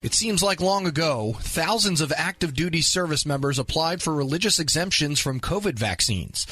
It seems like long ago, thousands of active duty service members applied for religious exemptions from COVID vaccines.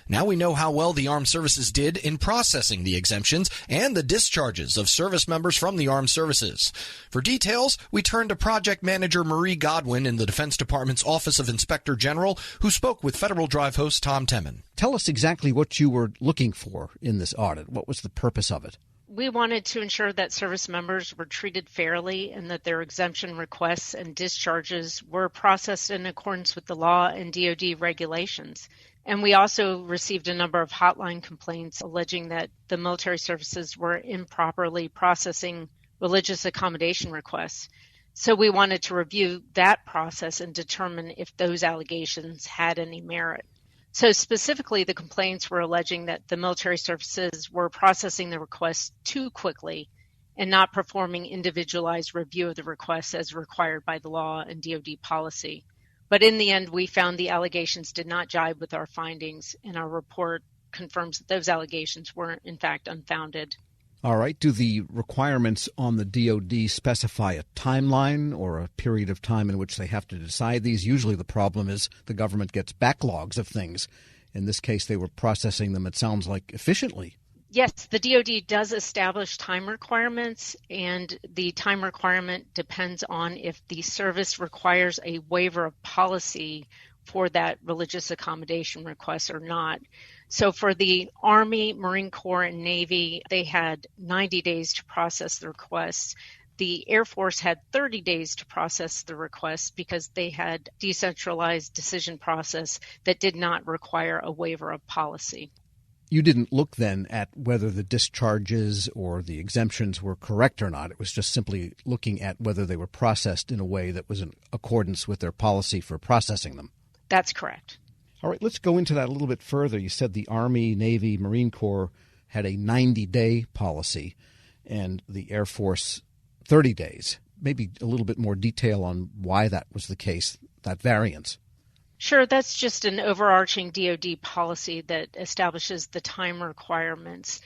Now we know how well the armed services did in processing the exemptions and the discharges of service members from the armed services. For details, we turn to Project Manager Marie Godwin in the Defense Department's Office of Inspector General, who spoke with Federal Drive host Tom Temin. Tell us exactly what you were looking for in this audit. What was the purpose of it? We wanted to ensure that service members were treated fairly and that their exemption requests and discharges were processed in accordance with the law and DoD regulations. And we also received a number of hotline complaints alleging that the military services were improperly processing religious accommodation requests. So we wanted to review that process and determine if those allegations had any merit. So specifically, the complaints were alleging that the military services were processing the requests too quickly and not performing individualized review of the requests as required by the law and DoD policy. But in the end, we found the allegations did not jibe with our findings, and our report confirms that those allegations were, in fact, unfounded. All right. Do the requirements on the DoD specify a timeline or a period of time in which they have to decide these? Usually the problem is the government gets backlogs of things. In this case, they were processing them, it sounds like, efficiently. Yes, the DoD does establish time requirements, and the time requirement depends on if the service requires a waiver of policy for that religious accommodation request or not. So for the Army, Marine Corps, and Navy, they had 90 days to process the requests. The Air Force had 30 days to process the requests because they had decentralized decision process that did not require a waiver of policy. You didn't look then at whether the discharges or the exemptions were correct or not. It was just simply looking at whether they were processed in a way that was in accordance with their policy for processing them. That's correct. All right, let's go into that a little bit further. You said the Army, Navy, Marine Corps had a 90-day policy and the Air Force 30 days. Maybe a little bit more detail on why that was the case, that variance. Sure, that's just an overarching DoD policy that establishes the time requirements.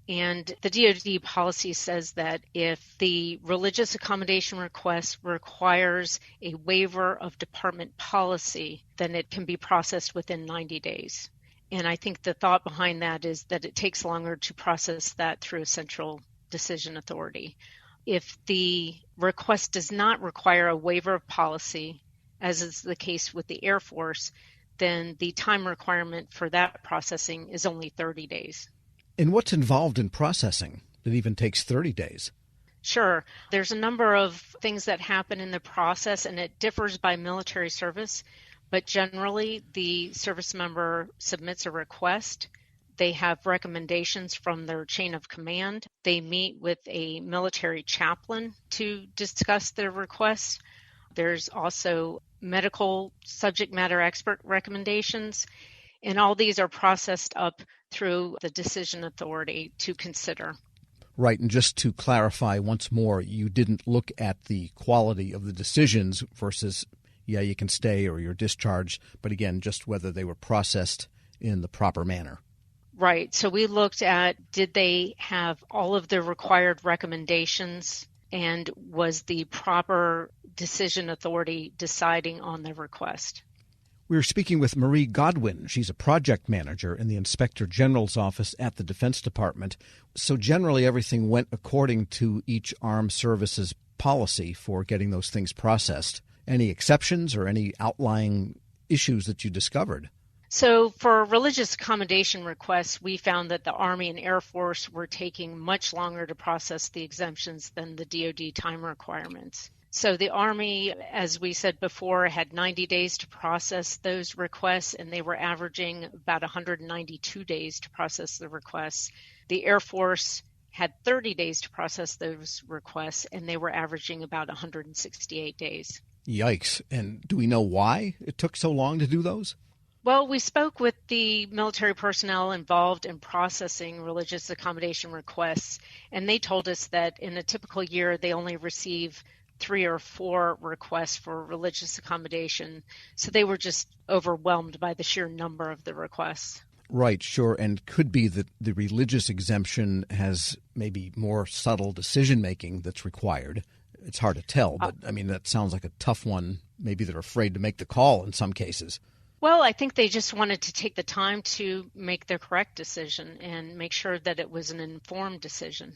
And the DoD policy says that if the religious accommodation request requires a waiver of department policy, then it can be processed within 90 days. And I think the thought behind that is that it takes longer to process that through a central decision authority. If the request does not require a waiver of policy, as is the case with the Air Force, then the time requirement for that processing is only 30 days. And what's involved in processing that even takes 30 days? Sure. There's a number of things that happen in the process, and it differs by military service. But generally, the service member submits a request. They have recommendations from their chain of command. They meet with a military chaplain to discuss their requests. There's also medical subject matter expert recommendations. And all these are processed up through the decision authority to consider. Right. And just to clarify once more, you didn't look at the quality of the decisions versus, yeah, you can stay or you're discharged, but again, just whether they were processed in the proper manner. Right. So we looked at, did they have all of the required recommendations, and was the proper decision authority deciding on the request? We're speaking with Marie Godwin. She's a project manager in the Inspector General's office at the Defense Department. So generally everything went according to each armed services policy for getting those things processed. Any exceptions or any outlying issues that you discovered? So for religious accommodation requests, we found that the Army and Air Force were taking much longer to process the exemptions than the DoD time requirements. So the Army, as we said before, had 90 days to process those requests, and they were averaging about 192 days to process the requests. The Air Force had 30 days to process those requests, and they were averaging about 168 days. Yikes. And do we know why it took so long to do those? Well, we spoke with the military personnel involved in processing religious accommodation requests, and they told us that in a typical year, they only receive 3 or 4 requests for religious accommodation. So they were just overwhelmed by the sheer number of the requests. Right, sure. And could be that the religious exemption has maybe more subtle decision-making that's required. It's hard to tell, but I mean, that sounds like a tough one. Maybe they're afraid to make the call in some cases. Well, I think they just wanted to take the time to make the correct decision and make sure that it was an informed decision.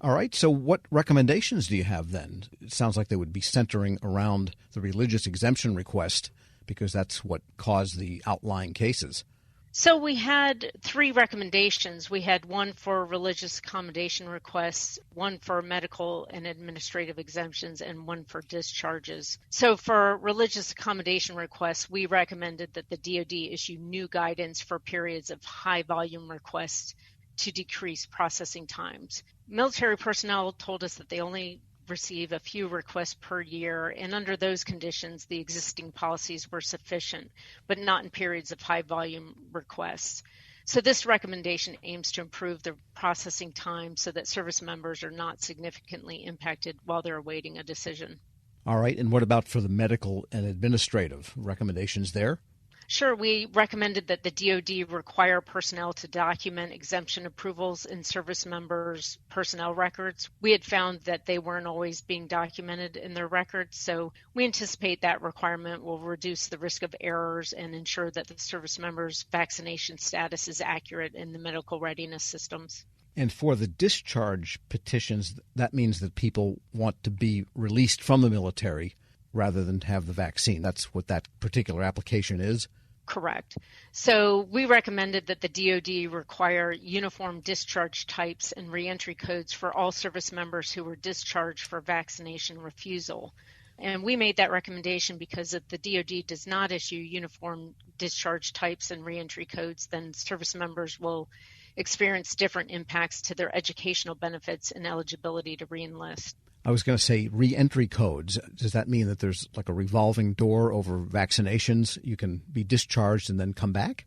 All right. So what recommendations do you have then? It sounds like they would be centering around the religious exemption request because that's what caused the outlying cases. So we had 3 recommendations. We had one for religious accommodation requests, one for medical and administrative exemptions, and one for discharges. So for religious accommodation requests, we recommended that the DoD issue new guidance for periods of high volume requests to decrease processing times. Military personnel told us that they only receive a few requests per year, and under those conditions, the existing policies were sufficient, but not in periods of high volume requests. So this recommendation aims to improve the processing time so that service members are not significantly impacted while they're awaiting a decision. All right. And what about for the medical and administrative recommendations there? Sure, we recommended that the DoD require personnel to document exemption approvals in service members' personnel records. We had found that they weren't always being documented in their records, so we anticipate that requirement will reduce the risk of errors and ensure that the service members' vaccination status is accurate in the medical readiness systems. And for the discharge petitions, that means that people want to be released from the military rather than have the vaccine. That's what that particular application is? Correct. So we recommended that the DoD require uniform discharge types and reentry codes for all service members who were discharged for vaccination refusal. And we made that recommendation because if the DoD does not issue uniform discharge types and reentry codes, then service members will experience different impacts to their educational benefits and eligibility to reenlist. I was going to say re-entry codes. Does that mean that there's like a revolving door over vaccinations? You can be discharged and then come back?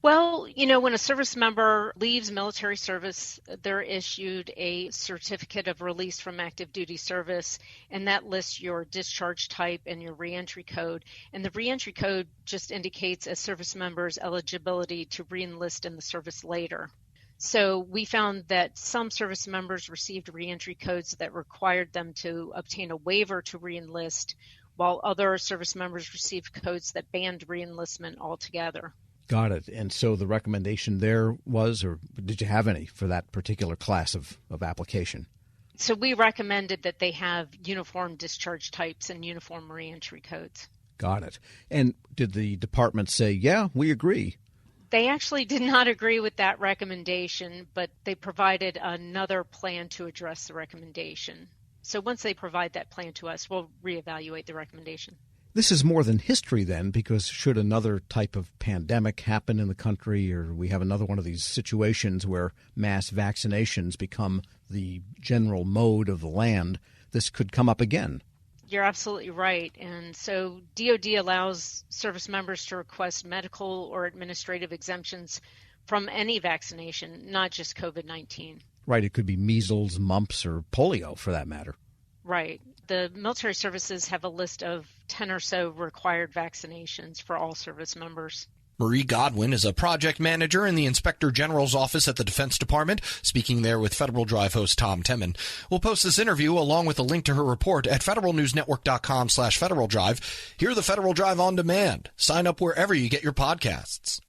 Well, when a service member leaves military service, they're issued a certificate of release from active duty service, and that lists your discharge type and your reentry code. And the reentry code just indicates a service member's eligibility to reenlist in the service later. So we found that some service members received reentry codes that required them to obtain a waiver to reenlist, while other service members received codes that banned reenlistment altogether. Got it. And so the recommendation there was, or did you have any for that particular class of application? So we recommended that they have uniform discharge types and uniform reentry codes. Got it. And did the department say, yeah, we agree? They actually did not agree with that recommendation, but they provided another plan to address the recommendation. So once they provide that plan to us, we'll reevaluate the recommendation. This is more than history then, because should another type of pandemic happen in the country, or we have another one of these situations where mass vaccinations become the general mode of the land, this could come up again. You're absolutely right. And so DoD allows service members to request medical or administrative exemptions from any vaccination, not just COVID-19. Right. It could be measles, mumps, or polio for that matter. Right. The military services have a list of 10 or so required vaccinations for all service members. Marie Godwin is a project manager in the Inspector General's office at the Defense Department, speaking there with Federal Drive host Tom Temin. We'll post this interview along with a link to her report at federalnewsnetwork.com/Federal Drive. Hear the Federal Drive on demand. Sign up wherever you get your podcasts.